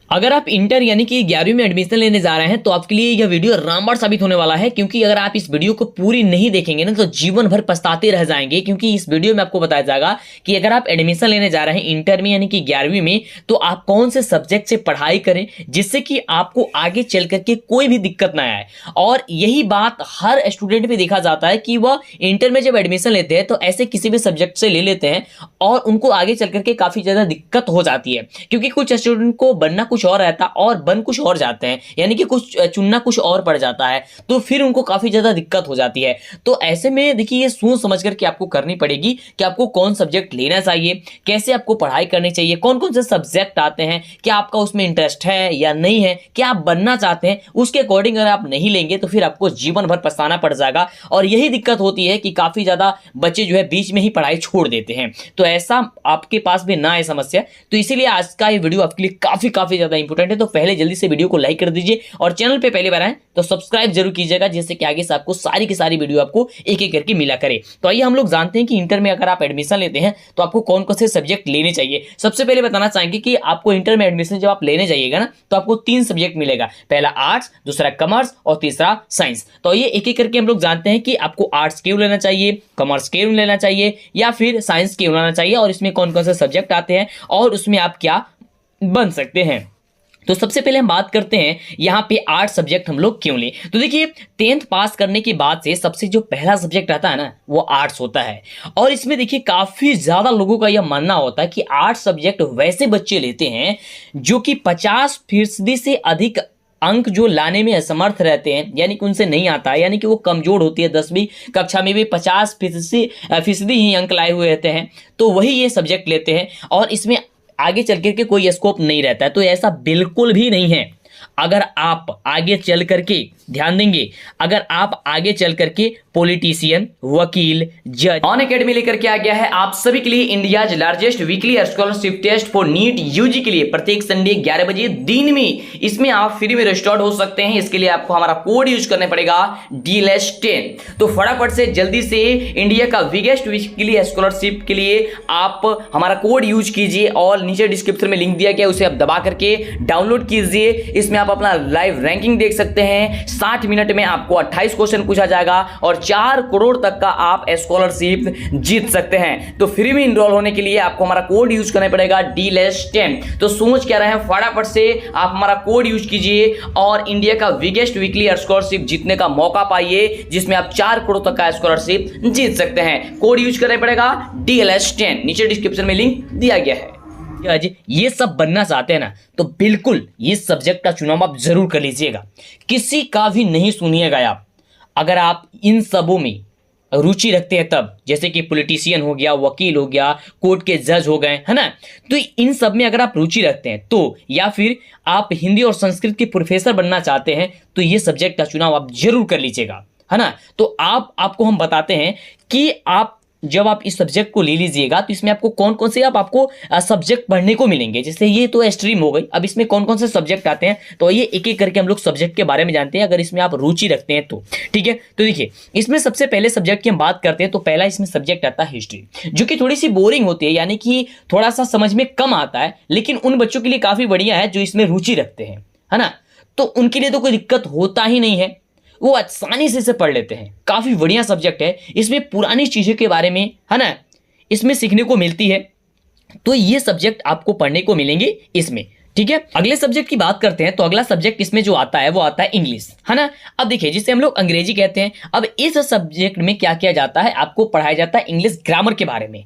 अगर आप इंटर यानी कि 11वीं में एडमिशन लेने जा रहे हैं तो आपके लिए यह वीडियो रामबाण साबित होने वाला है, क्योंकि अगर आप इस वीडियो को पूरी नहीं देखेंगे ना तो जीवन भर पछताते रह जाएंगे। क्योंकि इस वीडियो में आपको बताया जाएगा कि अगर आप एडमिशन लेने जा रहे हैं इंटर में यानी कि 11वीं में, तो आप कौन से सब्जेक्ट से पढ़ाई करें जिससे कि आपको आगे चल करके कोई भी दिक्कत ना आए। और यही बात हर स्टूडेंट में देखा जाता है कि वह इंटर में जब एडमिशन लेते हैं तो ऐसे किसी भी सब्जेक्ट से ले लेते हैं और उनको आगे चल करके काफी ज्यादा दिक्कत हो जाती है, क्योंकि कुछ स्टूडेंट को बनना कुछ और रहता है और बन कुछ और जाते हैं, यानी कि कुछ चुनना कुछ और पड़ जाता है, तो फिर उनको काफी ज्यादा दिक्कत हो जाती है। तो ऐसे में देखिए ये सोच समझ करके आपको करनी पड़ेगी कि आपको कौन सब्जेक्ट लेना चाहिए, कैसे आपको पढ़ाई करनी चाहिए, कौन कौन से सब्जेक्ट आते हैं, क्या आपका उसमें इंटरेस्ट है या नहीं है, क्या आप बनना चाहते हैं, उसके अकॉर्डिंग अगर आप नहीं लेंगे तो फिर आपको जीवन भर पछताना पड़ जाएगा। और यही दिक्कत होती है कि काफी ज्यादा बच्चे जो है बीच में ही पढ़ाई छोड़ देते हैं। तो ऐसा आपके पास भी ना है समस्या, तो इसीलिए आज का ये वीडियो आपके लिए काफी ज्यादा इंपॉर्टेंट है। तो पहले जल्दी से वीडियो को लाइक कर दीजिए और चैनल पे पहली बार आए तो सब्सक्राइब जरूर कीजिएगा, जिससे कि आगे से आपको सारी की सारी वीडियो आपको एक एक करके मिला करे। तो आइए हम लोग जानते हैं कि इंटर में अगर आप एडमिशन लेते हैं तो आपको कौन कौन से सब्जेक्ट लेने चाहिए। सबसे पहले बताना चाहेंगे कि आपको इंटर में एडमिशन जब आप लेने जाइएगा ना तो आपको 3 सब्जेक्ट मिलेगा, पहला आर्ट्स, दूसरा कॉमर्स और तीसरा साइंस। तो ये एक एक करके हम लोग जानते हैं कि आपको आर्ट्स क्यों लेना चाहिए, कॉमर्स क्यों लेना चाहिए या फिर साइंस क्यों लेना चाहिए, और इसमें कौन कौन से सब्जेक्ट आते हैं और उसमें आप क्या बन सकते हैं। तो सबसे पहले हम बात करते हैं यहाँ पे आर्ट्स सब्जेक्ट हम लोग क्यों लें। तो देखिए 10th पास करने के बाद से सबसे जो पहला सब्जेक्ट आता है ना वो आर्ट्स होता है। और इसमें देखिए काफी ज्यादा लोगों का यह मानना होता है कि आर्ट्स सब्जेक्ट वैसे बच्चे लेते हैं जो कि 50% से अधिक अंक जो लाने में असमर्थ रहते हैं, यानी कि उनसे नहीं आता है, यानी कि वो कमजोर होती है। 10वीं कक्षा में भी 50% ही अंक लाए हुए रहते हैं, तो वही ये सब्जेक्ट लेते हैं और इसमें आगे चल करके कोई स्कोप नहीं रहता है। तो ऐसा बिल्कुल भी नहीं है। अगर आप आगे चल करके ध्यान देंगे, अगर आप आगे चल करके पॉलिटिशियन, वकील, जज, अनअकैडमी लेकर के आ गया है आप सभी के लिए India's largest weekly scholarship test for NEET UG के लिए प्रत्येक संडे 11 बजे दिन में इसमें आप फ्री में रजिस्टर्ड हो सकते हैं। इसके लिए आपको हमारा कोड यूज करना पड़ेगा DLS10। तो फटाफट से जल्दी से इंडिया का बिगेस्ट वीकली स्कॉलरशिप के लिए आप हमारा कोड यूज कीजिए और नीचे डिस्क्रिप्शन में लिंक दिया गया उसे आप दबा करके डाउनलोड कीजिए। इसमें आप अपना लाइव रैंकिंग देख सकते हैं। 60 मिनट में आपको 28 क्वेश्चन पूछा जाएगा और 4 करोड़ तक का आप स्कॉलरशिप जीत सकते हैं। तो फ्री में इनरोल होने के लिए आपको हमारा कोड यूज करना पड़ेगा DLS10। तो सोच क्या रहे हैं, फटाफट से आप हमारा कोड यूज कीजिए और इंडिया का बिगेस्ट वीकली स्कॉलरशिप जीतने का मौका पाइए, जिसमें आप 4 करोड़ तक का स्कॉलरशिप जीत सकते हैं। कोड यूज करना पड़ेगा DLS10, नीचे डिस्क्रिप्शन में लिंक दिया गया है। ये सब बनना चाहते हैं ना तो बिल्कुल इस सब्जेक्ट का चुनाव आप जरूर कर लीजिएगा, किसी का भी नहीं सुनिएगा आप। अगर आप इन सबों में रुचि रखते हैं तब, जैसे कि पॉलिटिशियन हो गया, वकील हो गया, कोर्ट के जज हो गए, है ना, तो इन सब में अगर आप रुचि रखते हैं तो, या फिर आप हिंदी और संस्कृत के प्रोफेसर बनना चाहते हैं तो ये सब्जेक्ट का चुनाव आप जरूर कर लीजिएगा, है ना। तो आपको हम बताते हैं कि आप जब आप इस सब्जेक्ट को ले लीजिएगा तो इसमें आपको कौन कौन से आपको सब्जेक्ट पढ़ने को मिलेंगे। जैसे ये तो स्ट्रीम हो गई, अब इसमें कौन कौन से सब्जेक्ट आते हैं तो ये एक एक करके हम लोग सब्जेक्ट के बारे में जानते हैं, अगर इसमें आप रुचि रखते हैं तो। ठीक है, तो देखिए इसमें सबसे पहले सब्जेक्ट की हम बात करते हैं तो पहला इसमें सब्जेक्ट आता है हिस्ट्री, जो कि थोड़ी सी बोरिंग होती है, यानी कि थोड़ा सा समझ में कम आता है, लेकिन उन बच्चों के लिए काफी बढ़िया है जो इसमें रुचि रखते हैं, है ना। तो उनके लिए तो कोई दिक्कत होता ही नहीं है, वो आसानी से इसे पढ़ लेते हैं। काफी बढ़िया सब्जेक्ट है, इसमें पुरानी चीजों के बारे में, है ना, इसमें सीखने को मिलती है। तो ये सब्जेक्ट आपको पढ़ने को मिलेंगे इसमें। ठीक है, अगले सब्जेक्ट की बात करते हैं तो अगला सब्जेक्ट इसमें जो आता है वो आता है इंग्लिश, है ना। अब देखिए जिसे हम लोग अंग्रेजी कहते हैं, अब इस सब्जेक्ट में क्या किया जाता है, आपको पढ़ाया जाता है इंग्लिश ग्रामर के बारे में,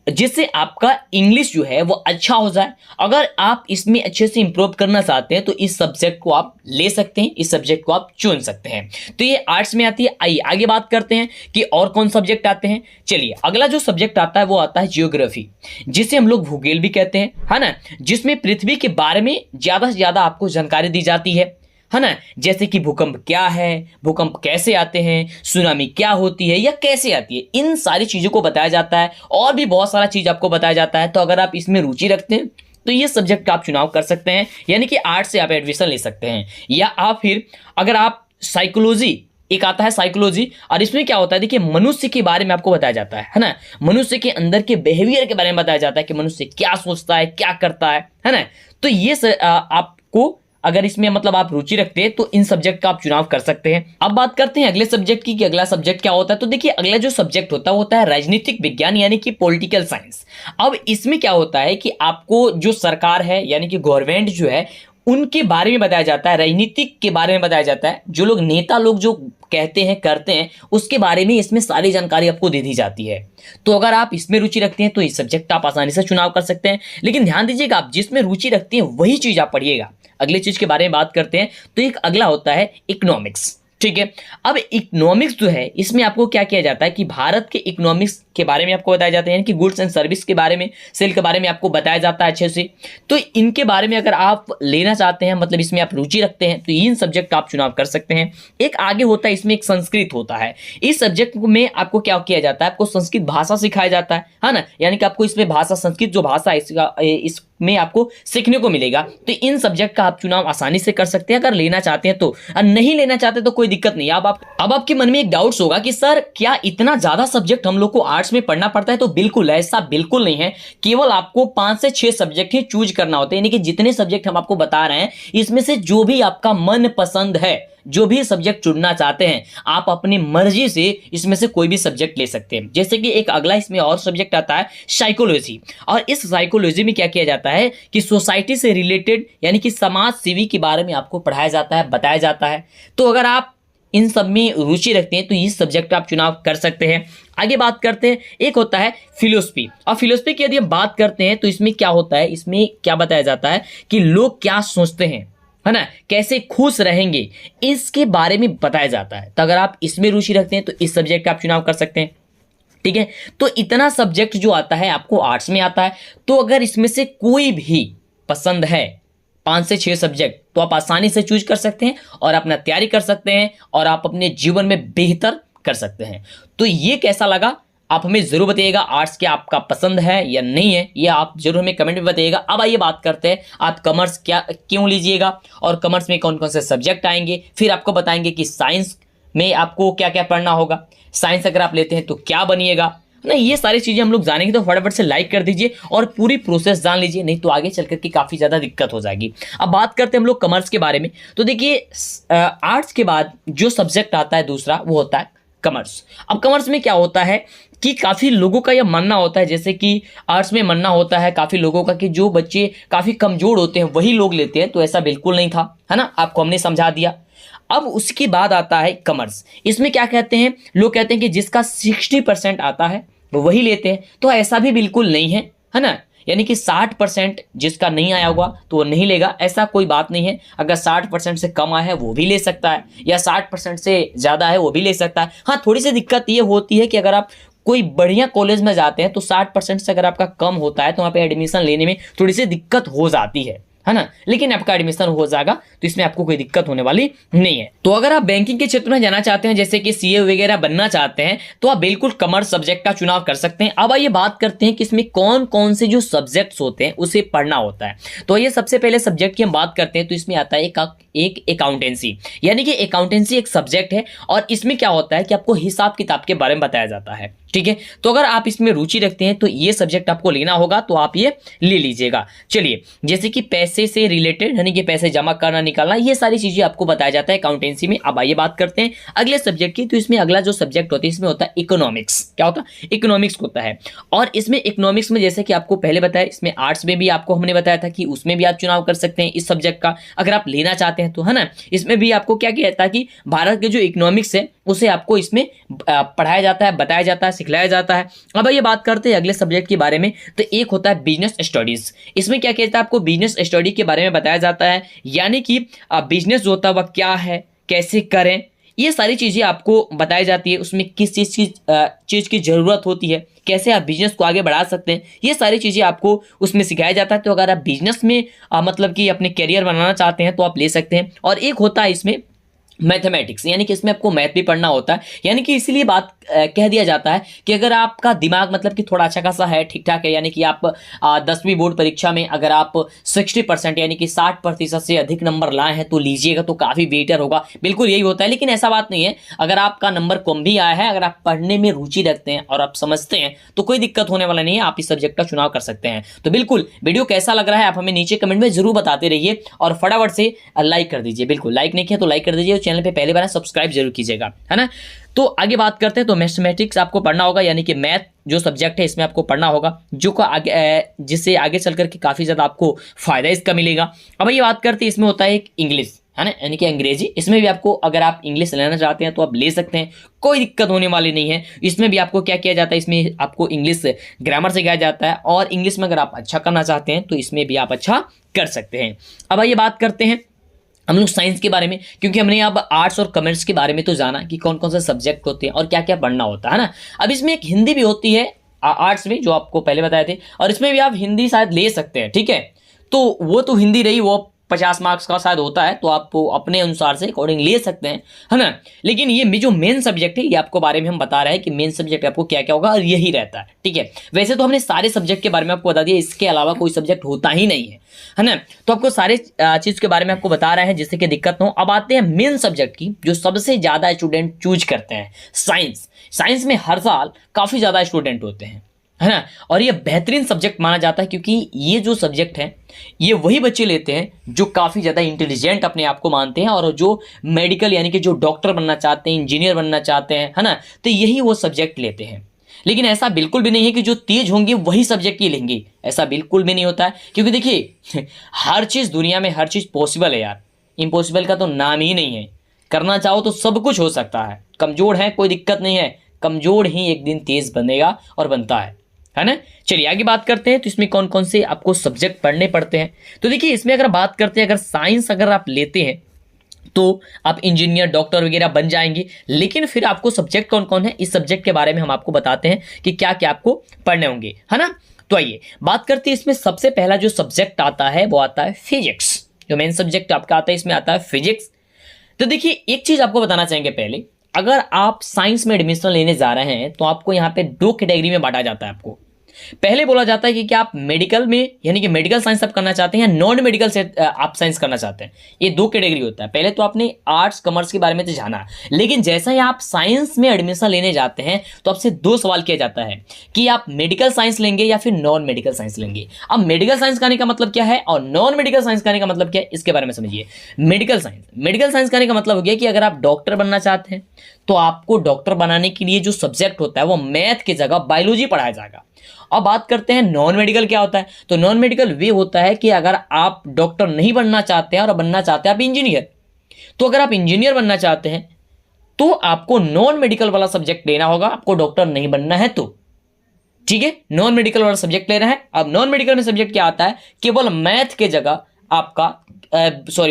जिससे आपका इंग्लिश जो है वो अच्छा हो जाए। अगर आप इसमें अच्छे से इंप्रूव करना चाहते हैं तो इस सब्जेक्ट को आप ले सकते हैं, इस सब्जेक्ट को आप चुन सकते हैं। तो ये आर्ट्स में आती है। आइए आगे बात करते हैं कि और कौन सब्जेक्ट आते हैं। चलिए अगला जो सब्जेक्ट आता है वो आता है जियोग्राफी, जिसे हम लोग भूगोल भी कहते हैं, है ना, जिसमें पृथ्वी के बारे में ज्यादा से ज्यादा आपको जानकारी दी जाती है ना। जैसे कि भूकंप क्या है, भूकंप कैसे आते हैं, सुनामी क्या होती है या कैसे आती है, इन सारी चीजों को बताया जाता है और भी बहुत सारा चीज आपको बताया जाता है। तो अगर आप इसमें रुचि रखते हैं तो ये सब्जेक्ट का आप चुनाव कर सकते हैं, यानी कि आर्ट्स से आप एडमिशन ले सकते हैं। या आप फिर अगर आप साइकोलॉजी एक आता है साइकोलॉजी, और इसमें क्या होता है देखिए मनुष्य के बारे में आपको बताया जाता है ना, मनुष्य के अंदर के बिहेवियर के बारे में बताया जाता है कि मनुष्य क्या सोचता है, क्या करता है ना। तो ये आपको अगर इसमें मतलब आप रुचि रखते हैं तो इन सब्जेक्ट का आप चुनाव कर सकते हैं। अब बात करते हैं अगले सब्जेक्ट की कि अगला सब्जेक्ट क्या होता है। तो देखिए अगला जो सब्जेक्ट होता है राजनीतिक विज्ञान यानी कि पॉलिटिकल साइंस। अब इसमें क्या होता है कि आपको जो सरकार है यानी कि गवर्नमेंट जो है उनके बारे में बताया जाता है, राजनीतिक के बारे में बताया जाता है, जो लोग नेता लोग जो कहते हैं करते हैं उसके बारे में इसमें सारी जानकारी आपको दे दी जाती है। तो अगर आप इसमें रुचि रखते हैं तो इस सब्जेक्ट आप आसानी से चुनाव कर सकते हैं। लेकिन ध्यान दीजिएगा आप जिसमें रुचि रखते हैं वही चीज आप पढ़िएगा। अगली चीज के बारे में बात करते हैं तो एक अगला होता है इकोनॉमिक्स, ठीक है। अब इकोनॉमिक्स जो है इसमें आपको क्या किया जाता है कि भारत के इकोनॉमिक्स के बारे में आपको बताया जाता है, यानी कि गुड्स एंड सर्विस के बारे में, सेल के बारे में आपको बताया जाता है अच्छे से। तो इनके बारे में अगर आप लेना चाहते हैं मतलब इसमें आप रुचि रखते हैं तो इन सब्जेक्ट का आप चुनाव कर सकते हैं। एक आगे होता है इसमें एक संस्कृत होता है। इस सब्जेक्ट में आपको क्या किया जाता है, आपको संस्कृत भाषा सिखाया जाता है ना, यानी कि आपको इसमें भाषा संस्कृत जो भाषा है इसमें आपको सीखने को मिलेगा। तो इन सब्जेक्ट का आप चुनाव आसानी से कर सकते हैं अगर लेना चाहते हैं तो, और नहीं लेना चाहते तो कोई दिक्कत नहीं। अब आपके मन में एक डाउट्स होगा कि सर क्या इतना ज्यादा सब्जेक्ट हम लोग को आर्ट्स में पढ़ना पड़ता है? तो बिल्कुल ऐसा बिल्कुल नहीं है, केवल आपको 5 से 6 सब्जेक्ट ही चूज करना होता है, यानी कि जितने सब्जेक्ट हम आपको बता रहे हैं इसमें से जो भी आपका मन पसंद है, जो भी सब्जेक्ट चुनना चाहते हैं आप अपनी मर्जी से इसमें से कोई भी सब्जेक्ट ले सकते हैं। जैसे कि एक अगला इसमें और सब्जेक्ट आता है साइकोलॉजी, और इस साइकोलॉजी में क्या किया जाता है कि सोसाइटी से रिलेटेड यानी कि समाज सेवी के बारे में आपको पढ़ाया जाता है, बताया जाता है। तो अगर आप इन सब में रुचि रखते हैं तो इस सब्जेक्ट का आप चुनाव कर सकते हैं। आगे बात करते हैं, एक होता है फिलोसफी, और फिलोसफी की यदि हम बात करते हैं तो इसमें क्या होता है, इसमें क्या बताया जाता है कि लोग क्या सोचते हैं, है ना, कैसे खुश रहेंगे, इसके बारे में बताया जाता है। तो अगर आप इसमें रुचि रखते हैं तो इस सब्जेक्ट का आप चुनाव कर सकते हैं, ठीक है। तो इतना सब्जेक्ट जो आता है आपको आर्ट्स में आता है। तो अगर इसमें से कोई भी पसंद है 5 से 6 सब्जेक्ट तो आप आसानी से चूज कर सकते हैं और अपना तैयारी कर सकते हैं और आप अपने जीवन में बेहतर कर सकते हैं। तो ये कैसा लगा आप हमें जरूर बताइएगा, आर्ट्स क्या आपका पसंद है या नहीं है, ये आप जरूर हमें कमेंट में बताइएगा। अब आइए बात करते हैं आप कॉमर्स क्या क्यों लीजिएगा और कॉमर्स में कौन कौन से सब्जेक्ट आएंगे, फिर आपको बताएंगे कि साइंस में आपको क्या क्या पढ़ना होगा, साइंस अगर आप लेते हैं तो क्या बनिएगा ना। ये सारी चीजें हम लोग जानेंगे, तो फटाफट से लाइक कर दीजिए और पूरी प्रोसेस जान लीजिए, नहीं तो आगे चल करके काफी ज्यादा दिक्कत हो जाएगी। अब बात करते हैं हम लोग कॉमर्स के बारे में। तो देखिए आर्ट्स के बाद जो सब्जेक्ट आता है दूसरा वो होता है कॉमर्स। अब कॉमर्स में क्या होता है कि काफी लोगों का यह मानना होता है, जैसे कि आर्ट्स में मानना होता है काफी लोगों का कि जो बच्चे काफी कमजोर होते हैं वही लोग लेते हैं, तो ऐसा बिल्कुल नहीं था, है ना, आपको हमने समझा दिया। अब उसके बाद आता है कॉमर्स। इसमें क्या कहते हैं, लोग कहते हैं कि जिसका 60% आता है वो वही लेते हैं, तो ऐसा भी बिल्कुल नहीं है, है ना, यानी कि 60% जिसका नहीं आया होगा तो वो नहीं लेगा, ऐसा कोई बात नहीं है। अगर 60% से कम आया है वो भी ले सकता है, या 60% से ज़्यादा है वो भी ले सकता है। हाँ, थोड़ी सी दिक्कत ये होती है कि अगर आप कोई बढ़िया कॉलेज में जाते हैं तो 60% से अगर आपका कम होता है तो वहाँ पे एडमिशन लेने में थोड़ी सी दिक्कत हो जाती है ना, लेकिन आपका एडमिशन हो जाएगा तो इसमें आपको कोई दिक्कत होने वाली नहीं है। तो अगर आप बैंकिंग के क्षेत्र में जाना चाहते हैं, जैसे कि सीए वगैरह बनना चाहते हैं, तो आप बिल्कुल कॉमर्स सब्जेक्ट का चुनाव कर सकते हैं। अब आइए बात करते हैं कि इसमें कौन कौन से जो सब्जेक्ट्स होते हैं उसे पढ़ना होता है। तो ये सबसे पहले सब्जेक्ट की हम बात करते हैं तो इसमें आता है एक अकाउंटेंसी, यानी कि अकाउंटेंसी एक सब्जेक्ट है और इसमें क्या होता है कि आपको हिसाब किताब के बारे में बताया जाता है, ठीक है। तो अगर आप इसमें रुचि रखते हैं तो ये सब्जेक्ट आपको लेना होगा, तो आप ये ले लीजिएगा। चलिए, जैसे कि पैसे से रिलेटेड यानी कि पैसे जमा करना निकालना, ये सारी चीजें आपको बताया जाता है अकाउंटेंसी में। अब आइए बात करते हैं अगले सब्जेक्ट की। तो इसमें अगला जो सब्जेक्ट होता है इसमें होता है इकोनॉमिक्स। क्या होता है, इकोनॉमिक्स होता है। और इसमें इकोनॉमिक्स में जैसे कि आपको पहले बताया, इसमें आर्ट्स में भी आपको हमने बताया था कि उसमें भी आप चुनाव कर सकते हैं इस सब्जेक्ट का अगर आप लेना चाहते हैं तो, है ना। इसमें भी आपको क्या कहता है कि भारत के जो इकोनॉमिक्स है उसे आपको इसमें पढ़ाया जाता है, बताया जाता है, सिखलाया जाता है। अब ये बात करते हैं अगले सब्जेक्ट के बारे में। तो एक होता है बिजनेस स्टडीज। इसमें क्या कहता है, आपको बिजनेस स्टडी के बारे में बताया जाता है, यानी कि बिजनेस जो होता है वह क्या है, कैसे करें, ये सारी चीजें आपको बताई जाती है। उसमें किस चीज की जरूरत होती है, कैसे आप बिजनेस को आगे बढ़ा सकते हैं, ये सारी चीजें आपको उसमें सिखाया जाता है। तो अगर आप बिजनेस में मतलब कि अपने करियर बनाना चाहते हैं तो आप ले सकते हैं। और एक होता है इसमें मैथमेटिक्स, यानी कि इसमें आपको मैथ भी पढ़ना होता है। यानी कि इसीलिए बात कह दिया जाता है कि अगर आपका दिमाग मतलब कि थोड़ा अच्छा खासा है, ठीक ठाक है, यानी कि आप 10वीं बोर्ड परीक्षा में अगर आप 60% यानी कि 60% से अधिक नंबर लाए हैं तो लीजिएगा, तो काफ़ी बेटर होगा। बिल्कुल यही होता है, लेकिन ऐसा बात नहीं है। अगर आपका नंबर कम भी आया है, अगर आप पढ़ने में रुचि रखते हैं और आप समझते हैं तो कोई दिक्कत होने वाला नहीं है, आप इस सब्जेक्ट का चुनाव कर सकते हैं। तो बिल्कुल वीडियो कैसा लग रहा है आप हमें नीचे कमेंट में जरूर बताते रहिए और फटाफट से लाइक कर दीजिए। बिल्कुल लाइक नहीं किया तो लाइक कर दीजिए, चैनल पे पहली बार है सब्सक्राइब जरूर कीजिएगा, है ना। तो आगे बात करते हैं। तो मैथमेटिक्स आपको पढ़ना होगा, यानी कि मैथ जो सब्जेक्ट है इसमें आपको पढ़ना होगा, जो को आगे जिससे आगे चल करके काफ़ी ज़्यादा आपको फायदा इसका मिलेगा। अब ये बात करते हैं, इसमें होता है एक इंग्लिश, है ना, यानी कि अंग्रेजी। इसमें भी आपको अगर आप इंग्लिश लेना चाहते हैं तो आप ले सकते हैं, कोई दिक्कत होने वाली नहीं है। इसमें भी आपको क्या किया जाता है, इसमें आपको इंग्लिश ग्रामर सिखाया जाता है, और इंग्लिश में अगर आप अच्छा करना चाहते हैं तो इसमें भी आप अच्छा कर सकते हैं। अब आइए बात करते हैं हम लोग साइंस के बारे में, क्योंकि हमने अब आर्ट्स और कॉमर्स के बारे में तो जाना कि कौन कौन से सब्जेक्ट होते हैं और क्या क्या पढ़ना होता है ना। अब इसमें एक हिंदी भी होती है आर्ट्स में, जो आपको पहले बताए थे, और इसमें भी आप हिंदी शायद ले सकते हैं, ठीक है। तो वो तो हिंदी रही, वो 50 मार्क्स का शायद होता है, तो आप अपने अनुसार से अकॉर्डिंग ले सकते हैं, है ना। लेकिन ये जो मेन सब्जेक्ट है, ये आपको बारे में हम बता रहे हैं कि मेन सब्जेक्ट आपको क्या क्या होगा, और यही रहता है, ठीक है। वैसे तो हमने सारे सब्जेक्ट के बारे में आपको बता दिया, इसके अलावा कोई सब्जेक्ट होता ही नहीं है ना। तो आपको सारे चीज़ के बारे में आपको बता रहे हैं जिससे कि दिक्कत ना हो। अब आते हैं मेन सब्जेक्ट की, जो सबसे ज़्यादा स्टूडेंट चूज करते हैं, साइंस। साइंस में हर साल काफ़ी ज़्यादा स्टूडेंट होते हैं, है ना। और ये बेहतरीन सब्जेक्ट माना जाता है, क्योंकि ये जो सब्जेक्ट है ये वही बच्चे लेते हैं जो काफ़ी ज़्यादा इंटेलिजेंट अपने आप को मानते हैं, और जो मेडिकल यानी कि जो डॉक्टर बनना चाहते हैं, इंजीनियर बनना चाहते हैं, है ना। तो यही वो सब्जेक्ट लेते हैं। लेकिन ऐसा बिल्कुल भी नहीं है कि जो तेज होंगे वही सब्जेक्ट ही लेंगे, ऐसा बिल्कुल भी नहीं होता है। क्योंकि देखिए हर चीज़ दुनिया में, हर चीज़ पॉसिबल है यार, इम्पॉसिबल का तो नाम ही नहीं है। करना चाहो तो सब कुछ हो सकता है। कमज़ोर है कोई दिक्कत नहीं है, कमज़ोर ही एक दिन तेज बनेगा और बनता है ना। चलिए आगे बात करते हैं। तो इसमें कौन कौन से आपको सब्जेक्ट पढ़ने पड़ते हैं। तो देखिए इसमें अगर बात करते हैं, अगर साइंस अगर आप लेते हैं तो आप इंजीनियर डॉक्टर वगैरह बन जाएंगे। लेकिन फिर आपको सब्जेक्ट कौन कौन है, इस सब्जेक्ट के बारे में हम आपको बताते हैं कि क्या क्या आपको पढ़ने होंगे, है ना। तो आइए बात करते हैं। इसमें सबसे पहला जो सब्जेक्ट आता है वो आता है फिजिक्स। जो मेन सब्जेक्ट आपका आता है इसमें आता है फिजिक्स। तो देखिए एक चीज आपको बताना चाहेंगे पहले, अगर आप साइंस में एडमिशन लेने जा रहे हैं तो आपको यहाँ पे 2 कैटेगरी में बांटा जाता है। आपको पहले बोला जाता है कि क्या आप मेडिकल में यानी कि मेडिकल साइंस आप करना चाहते हैं या नॉन मेडिकल से आप साइंस करना चाहते हैं। ये 2 कैटेगरी होता है। पहले तो आपने आर्ट्स कॉमर्स के बारे में तो जाना, लेकिन जैसा ही आप साइंस में एडमिशन लेने जाते हैं तो आपसे 2 सवाल किया जाता है कि आप मेडिकल साइंस लेंगे या फिर नॉन मेडिकल साइंस लेंगे। अब मेडिकल साइंस करने का मतलब क्या है और नॉन मेडिकल साइंस करने का मतलब क्या है, इसके बारे में समझिए। मेडिकल साइंस करने का मतलब हो गया कि अगर आप डॉक्टर बनना चाहते हैं तो आपको डॉक्टर बनाने के लिए जो सब्जेक्ट होता है वो मैथ की जगह बायोलॉजी पढ़ाया जाएगा। अब बात करते हैं नॉन मेडिकल क्या होता है। तो नॉन मेडिकल वे होता है कि अगर आप डॉक्टर नहीं बनना चाहते हैं और बनना चाहते हैं आप इंजीनियर, तो अगर आप इंजीनियर बनना चाहते हैं तो आपको नॉन मेडिकल वाला सब्जेक्ट लेना होगा, आपको डॉक्टर नहीं बनना है तो, ठीक है। नॉन मेडिकल वाला सब्जेक्ट लेना है। अब नॉन मेडिकल में सब्जेक्ट क्या आता है, केवल मैथ के जगह आपका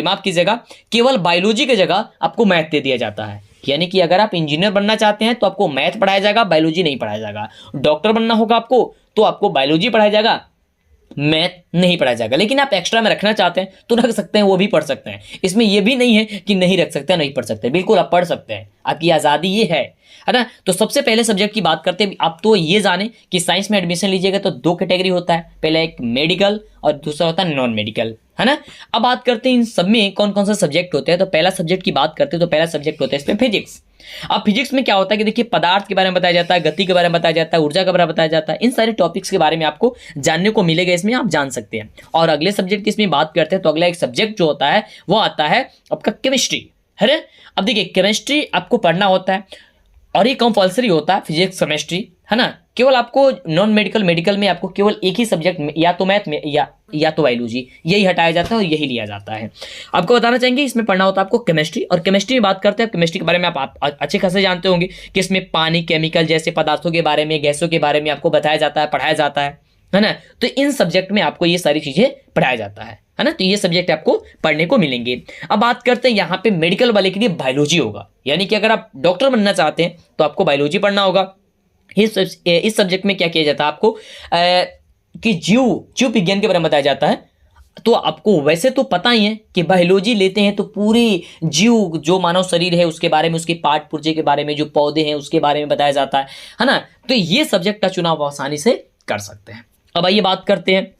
माफ कीजिएगा, केवल बायोलॉजी की जगह आपको मैथ दे दिया जाता है। यानी कि अगर आप इंजीनियर बनना चाहते हैं तो आपको मैथ पढ़ाया जाएगा, बायोलॉजी नहीं पढ़ाया जाएगा। डॉक्टर बनना होगा आपको तो आपको बायोलॉजी पढ़ाया जाएगा, मैथ नहीं पढ़ाया जाएगा। लेकिन आप एक्स्ट्रा में रखना चाहते हैं तो रख सकते हैं, वो भी पढ़ सकते हैं। इसमें ये भी नहीं है कि नहीं रख सकते हैं, नहीं पढ़ सकते, बिल्कुल आप पढ़ सकते हैं, आपकी आज़ादी ये है ना। तो सबसे पहले सब्जेक्ट की बात करते हैं। आप तो ये जाने कि साइंस में एडमिशन लीजिएगा तो 2 कैटेगरी होता है, पहला एक मेडिकल और दूसरा होता है नॉन मेडिकल, है ना। अब बात करते हैं इन सब में कौन कौन सा सब्जेक्ट होते हैं। तो पहला सब्जेक्ट की बात करते हैं तो पहला सब्जेक्ट होता है इसमें फिजिक्स। अब फिजिक्स में क्या होता है कि देखिए पदार्थ के बारे में बताया जाता है, गति के बारे में बताया जाता है, ऊर्जा के बारे में बताया जाता है। इन सारे टॉपिक्स के बारे में आपको जानने को मिलेगा, इसमें आप जान सकते हैं। और अगले सब्जेक्ट की इसमें बात करते हैं तो अगला एक सब्जेक्ट जो होता है वो आता है आपका केमिस्ट्री, है ना। अब देखिए केमिस्ट्री आपको पढ़ना होता है और ये कंपल्सरी होता है, फिजिक्स केमिस्ट्री, है ना। केवल आपको नॉन मेडिकल मेडिकल में आपको केवल एक ही सब्जेक्ट में या तो मैथ में या तो बायोलॉजी, यही हटाया जाता है और यही लिया जाता है। आपको बताना चाहेंगे इसमें पढ़ना होता है आपको केमिस्ट्री। और केमिस्ट्री में बात करते हैं, केमिस्ट्री के बारे में आप अच्छे खासे जानते होंगे कि इसमें पानी, केमिकल जैसे पदार्थों के बारे में, गैसों के बारे में आपको बताया जाता है, पढ़ाया जाता है ना। तो इन सब्जेक्ट में आपको ये सारी चीजें पढ़ाया जाता है ना। तो ये सब्जेक्ट आपको पढ़ने को मिलेंगे। अब बात करते हैं यहाँ पे मेडिकल वाले के लिए बायोलॉजी होगा, यानी कि अगर आप डॉक्टर बनना चाहते हैं तो आपको बायोलॉजी पढ़ना होगा। इस सब्जेक्ट में क्या किया जाता है आपको कि जीव विज्ञान के बारे में बताया जाता है। तो आपको वैसे तो पता ही है कि बायोलॉजी लेते हैं तो पूरी जीव जो मानव शरीर है उसके बारे में, उसके पार्ट पुर्जे के बारे में, जो पौधे हैं उसके बारे में बताया जाता है ना। तो ये सब्जेक्ट का चुनाव आसानी से कर सकते हैं। अब आइए बात करते हैं,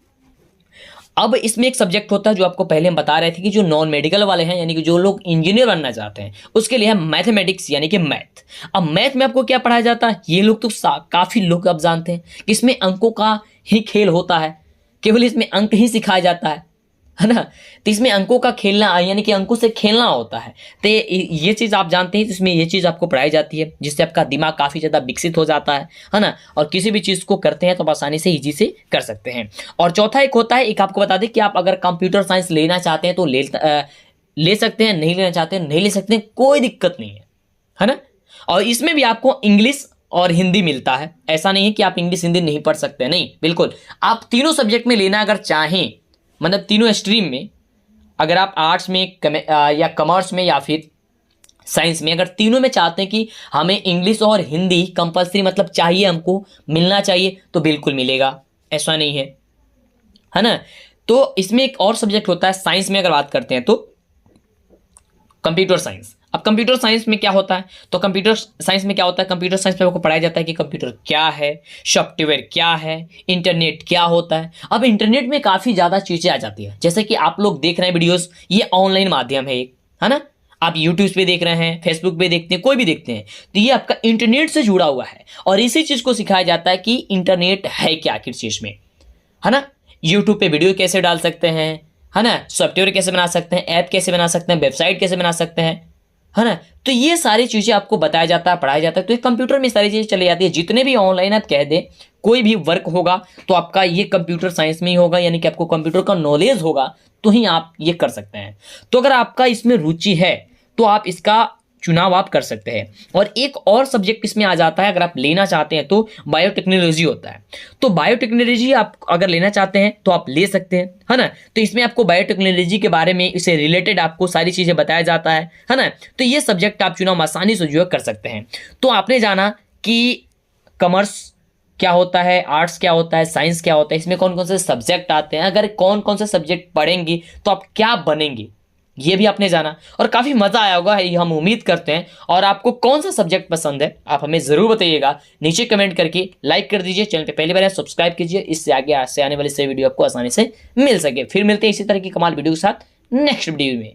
अब इसमें एक सब्जेक्ट होता है जो आपको पहले हम बता रहे थे कि जो नॉन मेडिकल वाले हैं यानी कि जो लोग इंजीनियर बनना चाहते हैं उसके लिए है मैथमेटिक्स यानी कि मैथ। अब मैथ में आपको क्या पढ़ाया जाता है, ये लोग तो काफी लोग अब जानते हैं कि इसमें अंकों का ही खेल होता है, केवल इसमें अंक ही सिखाया जाता है ना। तो इसमें अंकों का खेलना यानी कि अंकों से खेलना होता है। तो ये चीज आप जानते हैं, तो इसमें ये चीज आपको पढ़ाई जाती है जिससे आपका दिमाग काफी ज्यादा विकसित हो जाता है ना। और किसी भी चीज को करते हैं तो आप आसानी से इजी से कर सकते हैं। और चौथा एक होता है, एक आपको बता दें कि आप अगर कंप्यूटर साइंस लेना चाहते हैं तो ले सकते हैं, नहीं लेना चाहते हैं नहीं ले सकते हैं, कोई दिक्कत नहीं है ना। और इसमें भी आपको इंग्लिश और हिंदी मिलता है, ऐसा नहीं है कि आप इंग्लिश हिंदी नहीं पढ़ सकते, नहीं, बिल्कुल आप तीनों सब्जेक्ट में लेना अगर चाहें, मतलब तीनों स्ट्रीम में, अगर आप आर्ट्स में या कॉमर्स में या फिर साइंस में, अगर तीनों में चाहते हैं कि हमें इंग्लिश और हिंदी कंपलसरी मतलब चाहिए, हमको मिलना चाहिए, तो बिल्कुल मिलेगा, ऐसा नहीं है ना। तो इसमें एक और सब्जेक्ट होता है साइंस में, अगर बात करते हैं तो कंप्यूटर साइंस। अब कंप्यूटर साइंस में क्या होता है, तो कंप्यूटर साइंस में क्या होता है, कंप्यूटर साइंस में आपको पढ़ाया जाता है कि कंप्यूटर क्या है, सॉफ्टवेयर क्या है, इंटरनेट क्या होता है। अब इंटरनेट में काफ़ी ज़्यादा चीज़ें आ जाती है, जैसे कि आप लोग देख रहे हैं वीडियोस, ये ऑनलाइन माध्यम है एक, है ना। आप यूट्यूब पे देख रहे हैं, फेसबुक पे देखते हैं, कोई भी देखते हैं, तो ये आपका इंटरनेट से जुड़ा हुआ है। और इसी चीज़ को सिखाया जाता है कि इंटरनेट है क्या आखिर चीज़ में, है ना। यूट्यूब पे वीडियो कैसे डाल सकते हैं, है ना, सॉफ्टवेयर कैसे बना सकते हैं, ऐप कैसे बना सकते हैं, वेबसाइट कैसे बना सकते हैं, है ना। तो ये सारी चीज़ें आपको बताया जाता है, पढ़ाया जाता है। तो ये कंप्यूटर में सारी चीज़ें चली जाती है। जितने भी ऑनलाइन आप कह दें कोई भी वर्क होगा तो आपका ये कंप्यूटर साइंस में ही होगा, यानी कि आपको कंप्यूटर का नॉलेज होगा तो ही आप ये कर सकते हैं। तो अगर आपका इसमें रुचि है तो आप इसका चुनाव आप कर सकते हैं। और एक और सब्जेक्ट इसमें आ जाता है, अगर आप लेना चाहते हैं तो बायोटेक्नोलॉजी होता है। तो बायोटेक्नोलॉजी आप अगर लेना चाहते हैं तो आप ले सकते हैं, है ना। तो इसमें आपको बायोटेक्नोलॉजी के बारे में, इससे रिलेटेड आपको सारी चीज़ें बताया जाता है ना। तो ये सब्जेक्ट आप चुनाव आसानी से जो है कर सकते हैं। तो आपने जाना कि कॉमर्स क्या होता है, आर्ट्स क्या होता है, साइंस क्या होता है, इसमें कौन कौन से सब्जेक्ट आते हैं, अगर कौन कौन से सब्जेक्ट पढ़ेंगे तो आप क्या बनेंगे, ये भी आपने जाना। और काफ़ी मज़ा आया होगा, ये हम उम्मीद करते हैं। और आपको कौन सा सब्जेक्ट पसंद है आप हमें ज़रूर बताइएगा नीचे कमेंट करके, लाइक कर दीजिए, चैनल पे पहली बार है सब्सक्राइब कीजिए, इससे आगे से आने वाली सही वीडियो आपको आसानी से मिल सके। फिर मिलते हैं इसी तरह की कमाल वीडियो के साथ नेक्स्ट वीडियो में।